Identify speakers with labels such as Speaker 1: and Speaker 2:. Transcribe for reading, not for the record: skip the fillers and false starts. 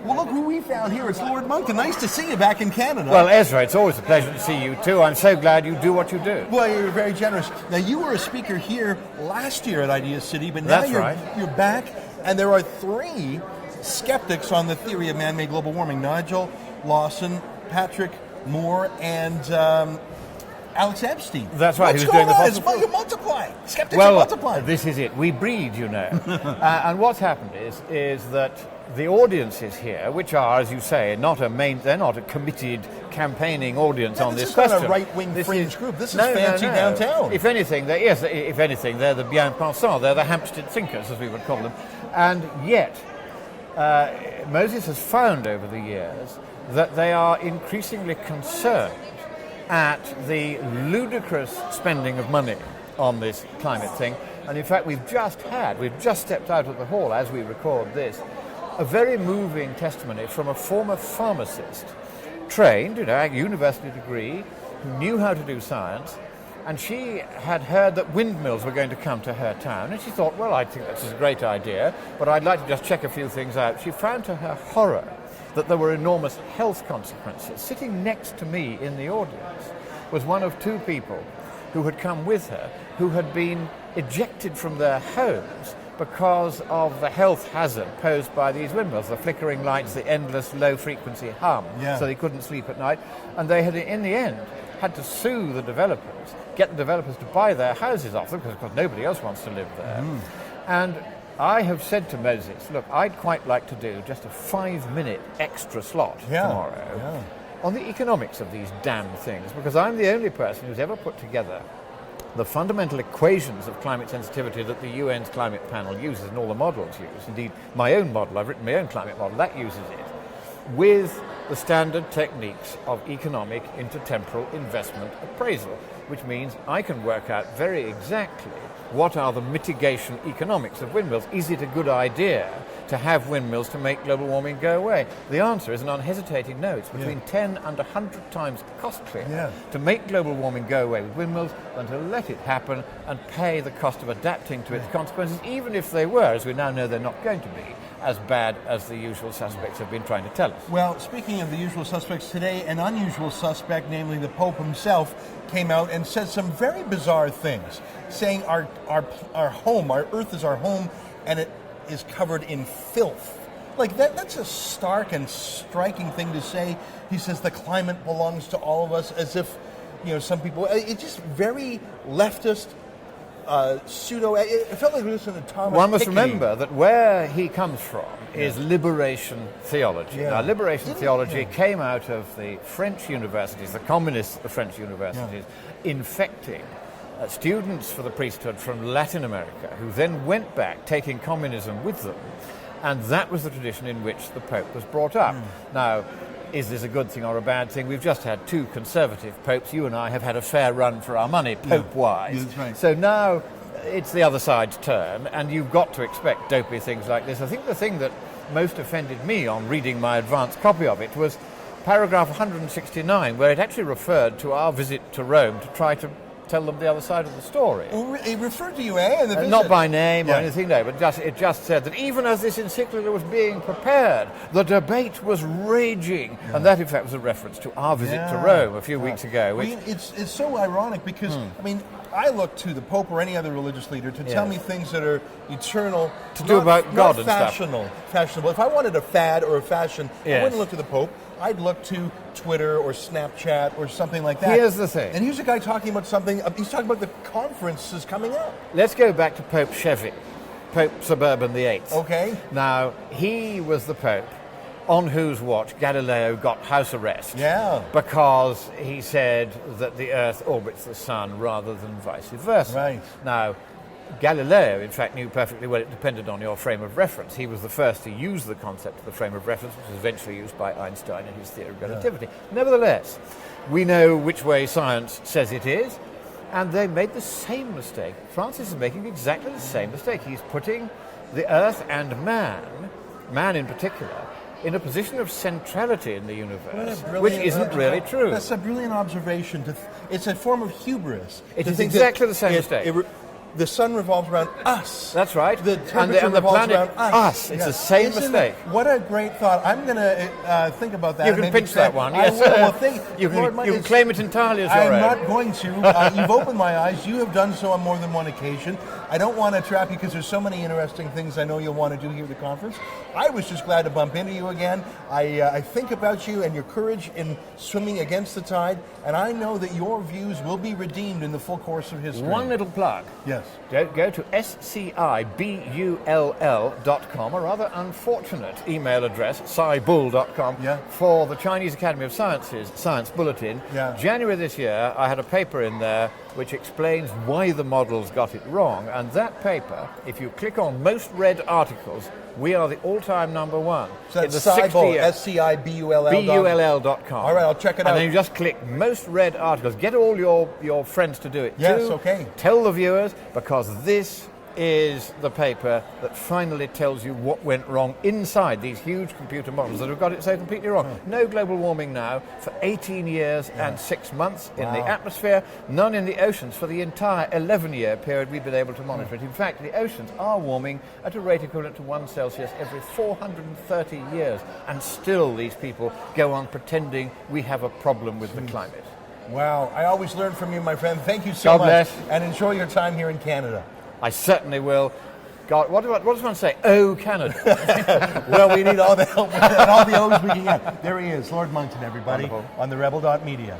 Speaker 1: Well, look who we found here. It's Lord Monckton. Nice to see you back in Canada.
Speaker 2: Well, Ezra, it's always a pleasure to see you too. I'm so glad you do what you do.
Speaker 1: Well, you're very generous. Now, you were a speaker here last year at IdeaCity, but now you're back, and there are 3 skeptics on the theory of man-made global warming. Nigel Lawson, Patrick Moore, and Alex Epstein.
Speaker 2: That's right.
Speaker 1: What's
Speaker 2: He was
Speaker 1: going
Speaker 2: doing
Speaker 1: on?
Speaker 2: the fossil
Speaker 1: You're multiplying. Skeptics are multiplying.
Speaker 2: This is it. We breed, you know. And what's happened is that the audiences here, which are, as you say, they're not a committed campaigning audience on this question.
Speaker 1: This is not a right-wing fringe group. This is fancy downtown.
Speaker 2: If anything, they're the bien pensants. They're the Hampstead thinkers, as we would call them. And yet, Moses has found over the years that they are increasingly concerned at the ludicrous spending of money on this climate thing. And in fact, we've just stepped out of the hall as we record this, a very moving testimony from a former pharmacist, trained, university degree, who knew how to do science, and she had heard that windmills were going to come to her town, and she thought, well, I think that's a great idea, but I'd like to just check a few things out. She found to her horror that there were enormous health consequences. Sitting next to me in the audience was one of 2 people who had come with her, who had been ejected from their homes because of the health hazard posed by these windmills, the flickering lights, the endless low-frequency hum, so they couldn't sleep at night. And they had, in the end, had to sue the developers, get the developers to buy their houses off them, because of course nobody else wants to live there. And I have said to Moses, look, I'd quite like to do just a 5-minute extra slot tomorrow on the economics of these damn things, because I'm the only person who's ever put together the fundamental equations of climate sensitivity that the UN's climate panel uses and all the models use. Indeed, my own model, I've written my own climate model, that uses it, with the standard techniques of economic intertemporal investment appraisal, which means I can work out very exactly what are the mitigation economics of windmills. Is it a good idea to have windmills to make global warming go away? The answer is an unhesitating no. It's between 10 and 100 times costlier to make global warming go away with windmills than to let it happen and pay the cost of adapting to its consequences, even if they were, as we now know they're not going to be, as bad as the usual suspects have been trying to tell us.
Speaker 1: Well, speaking of the usual suspects today, an unusual suspect, namely the Pope himself, came out and said some very bizarre things, saying our home, our Earth is our home, and it is covered in filth. Like, that's a stark and striking thing to say. He says the climate belongs to all of us, as if, some people, it's just very leftist, pseudo. It felt like listening to Thomas
Speaker 2: One must
Speaker 1: Piketty.
Speaker 2: Remember that where he comes from is liberation theology. Now, liberation theology came out of the French universities, the communists at the French universities, infecting students for the priesthood from Latin America, who then went back, taking communism with them, and that was the tradition in which the Pope was brought up. Now, is this a good thing or a bad thing? We've just had 2 conservative popes. You and I have had a fair run for our money, Pope-wise.
Speaker 1: That's right.
Speaker 2: So now it's the other side's turn, and you've got to expect dopey things like this. I think the thing that most offended me on reading my advanced copy of it was paragraph 169, where it actually referred to our visit to Rome to try to tell them the other side of the story.
Speaker 1: It referred to you, in the visit.
Speaker 2: Not by name or anything, no, but it just said that even as this encyclical was being prepared, the debate was raging. And that, in fact, was a reference to our visit to Rome a few weeks ago.
Speaker 1: Which... It's so ironic because, I look to the Pope or any other religious leader to tell me things that are eternal.
Speaker 2: To do about God and
Speaker 1: fashionable. If I wanted a fad or a fashion, I wouldn't look to the Pope. I'd look to Twitter or Snapchat or something like that.
Speaker 2: Here's the thing.
Speaker 1: And here's a guy talking about something. He's talking about the conferences coming up.
Speaker 2: Let's go back to Pope Chevy, Pope Suburban VIII.
Speaker 1: Okay.
Speaker 2: Now, he was the Pope on whose watch Galileo got house arrest.
Speaker 1: Yeah.
Speaker 2: Because he said that the Earth orbits the Sun rather than vice versa.
Speaker 1: Right.
Speaker 2: Now, Galileo, in fact, knew perfectly well it depended on your frame of reference. He was the first to use the concept of the frame of reference, which was eventually used by Einstein in his theory of relativity. Nevertheless, we know which way science says it is, and they made the same mistake. Francis is making exactly the same mistake. He's putting the Earth and man in particular, in a position of centrality in the universe, which isn't really true.
Speaker 1: That's a brilliant observation. It's a form of hubris.
Speaker 2: It is exactly the same mistake.
Speaker 1: The sun revolves around us.
Speaker 2: That's right.
Speaker 1: The temperature
Speaker 2: and the
Speaker 1: revolves
Speaker 2: planet
Speaker 1: around us.
Speaker 2: It's the same
Speaker 1: Isn't
Speaker 2: mistake.
Speaker 1: What a great thought. I'm going to think about that.
Speaker 2: You can pinch that one. Yes. You can claim it entirely as your own.
Speaker 1: I'm not going to. You've opened my eyes. You have done so on more than one occasion. I don't want to trap you because there's so many interesting things I know you'll want to do here at the conference. I was just glad to bump into you again. I think about you and your courage in swimming against the tide, and I know that your views will be redeemed in the full course of history.
Speaker 2: One little plug.
Speaker 1: Yes.
Speaker 2: Go to SCIBULL.com, a rather unfortunate email address, scibull.com, for the Chinese Academy of Sciences Science Bulletin.
Speaker 1: Yeah.
Speaker 2: January this year, I had a paper in there which explains why the models got it wrong. And that paper, if you click on most read articles, we are the all-time number one.
Speaker 1: So that's Scibull, SCIBULL.com. All right, I'll check it out.
Speaker 2: And then you just click most read articles. Get all your friends to do it
Speaker 1: yes,
Speaker 2: too.
Speaker 1: Okay.
Speaker 2: Tell the viewers, because this is the paper that finally tells you what went wrong inside these huge computer models that have got it so completely wrong. No global warming now for 18 years and 6 months in the atmosphere, none in the oceans for the entire 11-year period we've been able to monitor it. In fact, the oceans are warming at a rate equivalent to 1 Celsius every 430 years, and still these people go on pretending we have a problem with the climate.
Speaker 1: Wow, I always learn from you, my friend. Thank you so much, and enjoy your time here in Canada.
Speaker 2: I certainly will. God, what does one say? Oh, Canada.
Speaker 1: Well, we need all the help and all the O's we can get. There he is, Lord Monckton, everybody, on TheRebel.media.